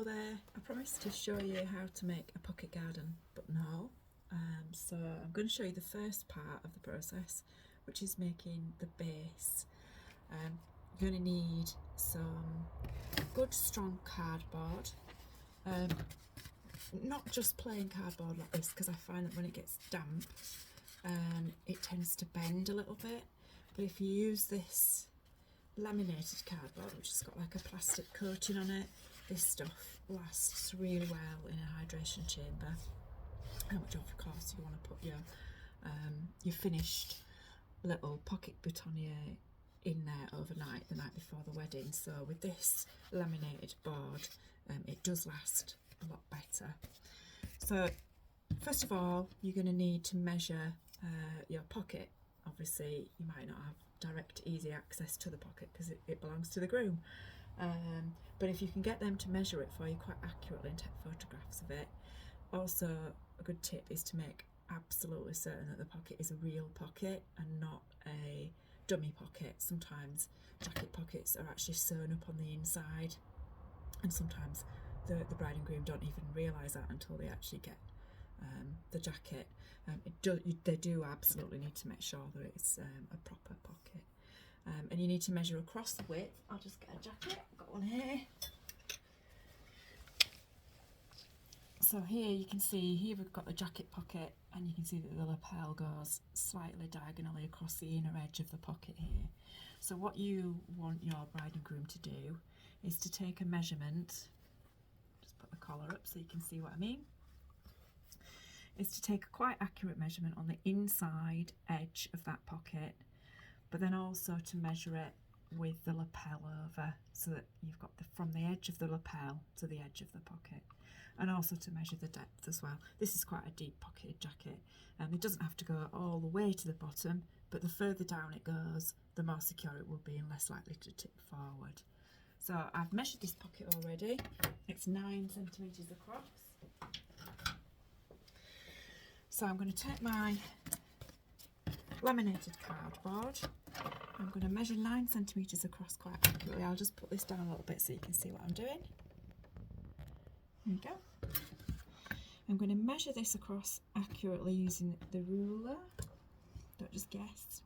there, I promised to show you how to make a pocket garden buttonhole. So I'm going to show you the first part of the process, which is making the base. You're going to need some good strong cardboard, not just plain cardboard like this, because I find that when it gets damp it tends to bend a little bit, but if you use this laminated cardboard, which has got like a plastic coating on it, this stuff lasts really well in a hydration chamber, which of course you want to put your finished little pocket boutonnière in there overnight, the night before the wedding. So with this laminated board, it does last a lot better. So first of all, you're going to need to measure your pocket. Obviously you might not have direct easy access to the pocket because it belongs to the groom, but if you can get them to measure it for you quite accurately and take photographs of it. Also, a good tip is to make absolutely certain that the pocket is a real pocket and not a dummy pocket. Sometimes jacket pockets are actually sewn up on the inside, and sometimes the bride and groom don't even realise that until they actually get the jacket. They do absolutely need to make sure that it's a proper pocket, and you need to measure across the width. I'll just get a jacket, I've got one here. So here you can see, here we've got the jacket pocket, and you can see that the lapel goes slightly diagonally across the inner edge of the pocket here. So what you want your bride and groom to do is to take a measurement, just put the collar up so you can see what I mean, is to take a quite accurate measurement on the inside edge of that pocket, but then also to measure it with the lapel over, so that you've got from the edge of the lapel to the edge of the pocket, and also to measure the depth as well. This is quite a deep pocketed jacket, and it doesn't have to go all the way to the bottom, but the further down it goes, the more secure it will be and less likely to tip forward. So I've measured this pocket already. It's 9 centimetres across. So I'm going to take my laminated cardboard. I'm going to measure 9 centimetres across quite accurately. I'll just put this down a little bit so you can see what I'm doing. There you go. I'm going to measure this across accurately using the ruler. Don't just guess.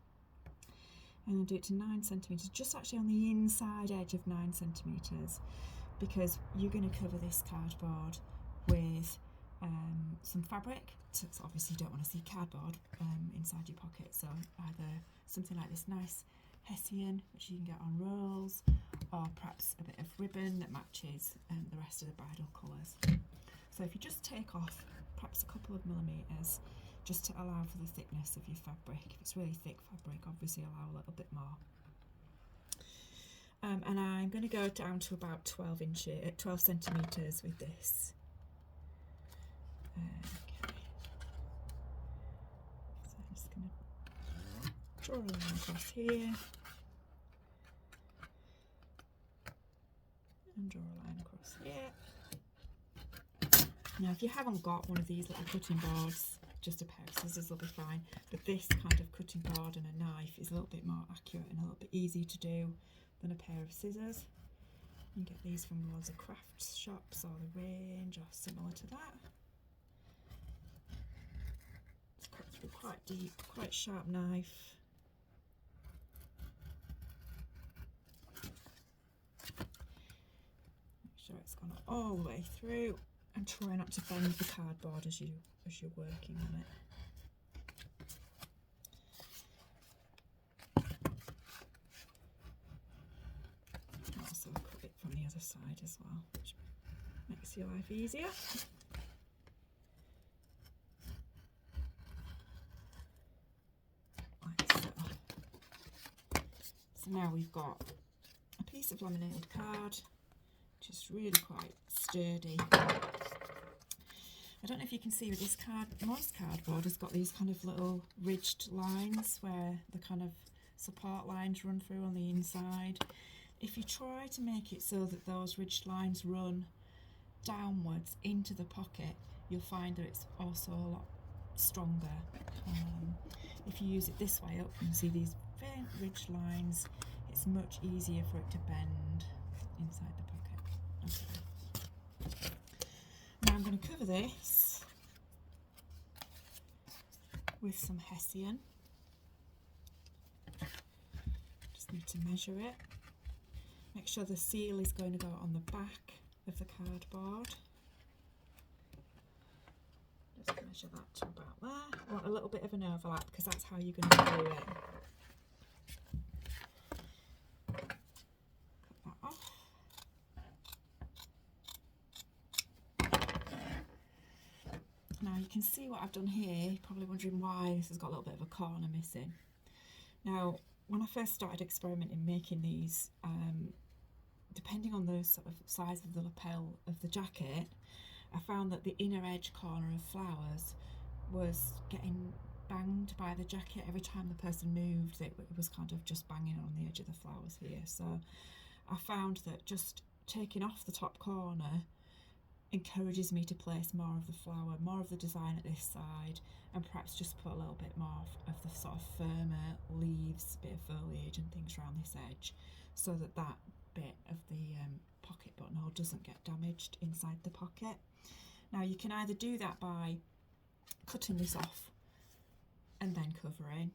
I'm going to do it to 9 centimetres, just actually on the inside edge of 9 centimetres, because you're going to cover this cardboard with some fabric. So obviously you don't want to see cardboard inside your pocket, so either something like this nice hessian, which you can get on rolls, or perhaps a bit of ribbon that matches the rest of the bridal colours. So if you just take off perhaps a couple of millimetres just to allow for the thickness of your fabric. If it's really thick fabric, obviously allow a little bit more. And I'm going to go down to about 12 centimetres with this. Okay. So I'm just going to draw a line across here and draw a line across here. Now if you haven't got one of these little cutting boards, just a pair of scissors will be fine, but this kind of cutting board and a knife is a little bit more accurate and a little bit easier to do than a pair of scissors. You can get these from loads of crafts shops or the Range or similar to that. It's cut through quite deep, quite sharp knife. Make sure it's gone all the way through, and try not to bend the cardboard as you're working on it. Also cut it from the other side as well, which makes your life easier. Like so. So now we've got a piece of laminated card, which is really quite sturdy. I don't know if you can see with this card, most cardboard has got these kind of little ridged lines where the kind of support lines run through on the inside. If you try to make it so that those ridged lines run downwards into the pocket, you'll find that it's also a lot stronger. If you use it this way up, you can see these faint ridged lines, it's much easier for it to bend inside the pocket. Okay. to cover this with some Hessian. Just need to measure it. Make sure the seal is going to go on the back of the cardboard. Just measure that to about there. I want a little bit of an overlap because that's how you're going to glue it. Cut that off. Now you can see what I've done here. You're probably wondering why this has got a little bit of a corner missing. Now, when I first started experimenting making these, depending on the sort of size of the lapel of the jacket, I found that the inner edge corner of flowers was getting banged by the jacket every time the person moved. It was kind of just banging on the edge of the flowers here. So I found that just taking off the top corner encourages me to place more of the flower, more of the design at this side, and perhaps just put a little bit more of the sort of firmer leaves, bit of foliage and things around this edge, so that that bit of the pocket buttonhole doesn't get damaged inside the pocket. Now you can either do that by cutting this off and then covering,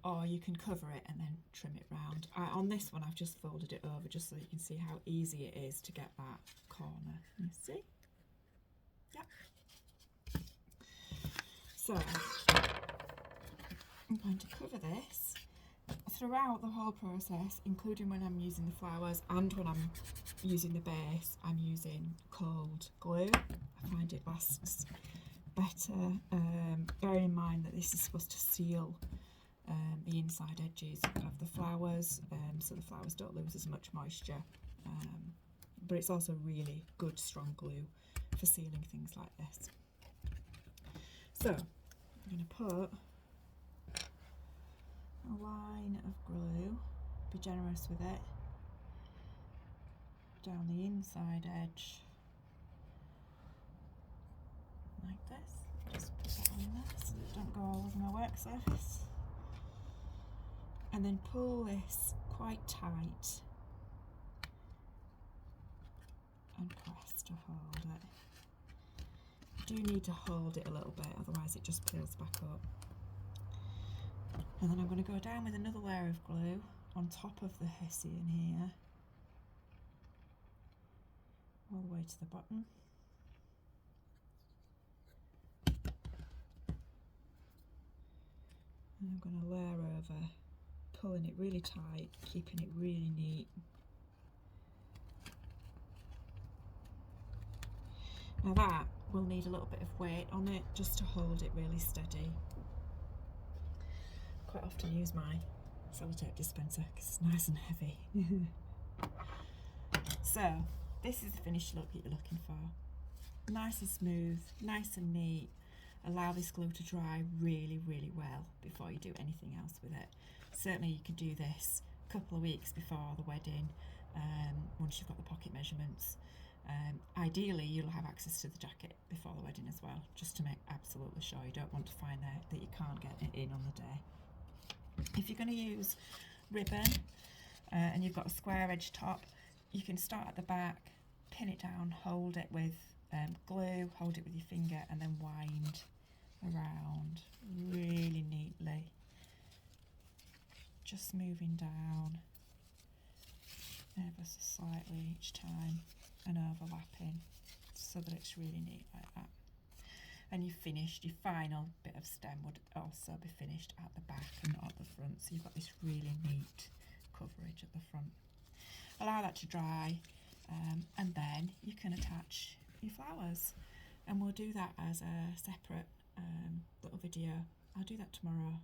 or you can cover it and then trim it round. On this one I've just folded it over just so you can see how easy it is to get that corner. You see? Yep. So I'm going to cover this throughout the whole process, including when I'm using the flowers and when I'm using the base. I'm using cold glue. I find it lasts better, bearing in mind that this is supposed to seal the inside edges of the flowers, so the flowers don't lose as much moisture, but it's also really good strong glue for sealing things like this. So I'm going to put a line of glue, be generous with it, down the inside edge like this. Just put that on there so it don't go all over my work surface, and then pull this quite tight and press to hold it. You do need to hold it a little bit, otherwise it just peels back up. And then I'm going to go down with another layer of glue on top of the Hessian here, all the way to the bottom. And I'm going to layer over, pulling it really tight, keeping it really neat. Now that will need a little bit of weight on it just to hold it really steady. Quite often use my sellotape dispenser because it's nice and heavy. So this is the finished look that you're looking for. Nice and smooth, nice and neat. Allow this glue to dry really, really well before you do anything else with it. Certainly you could do this a couple of weeks before the wedding, once you've got the pocket measurements. Ideally you'll have access to the jacket before the wedding as well, just to make absolutely sure you don't want to find out that you can't get it in on the day. If you're going to use ribbon and you've got a square edge top, you can start at the back, pin it down, hold it with glue, hold it with your finger, and then wind around really neatly, just moving down ever so slightly each time and overlapping so that it's really neat like that. And you've finished, your final bit of stem would also be finished at the back and not at the front, so you've got this really neat coverage at the front. Allow that to dry, and then you can attach your flowers, and we'll do that as a separate little video. I'll do that tomorrow.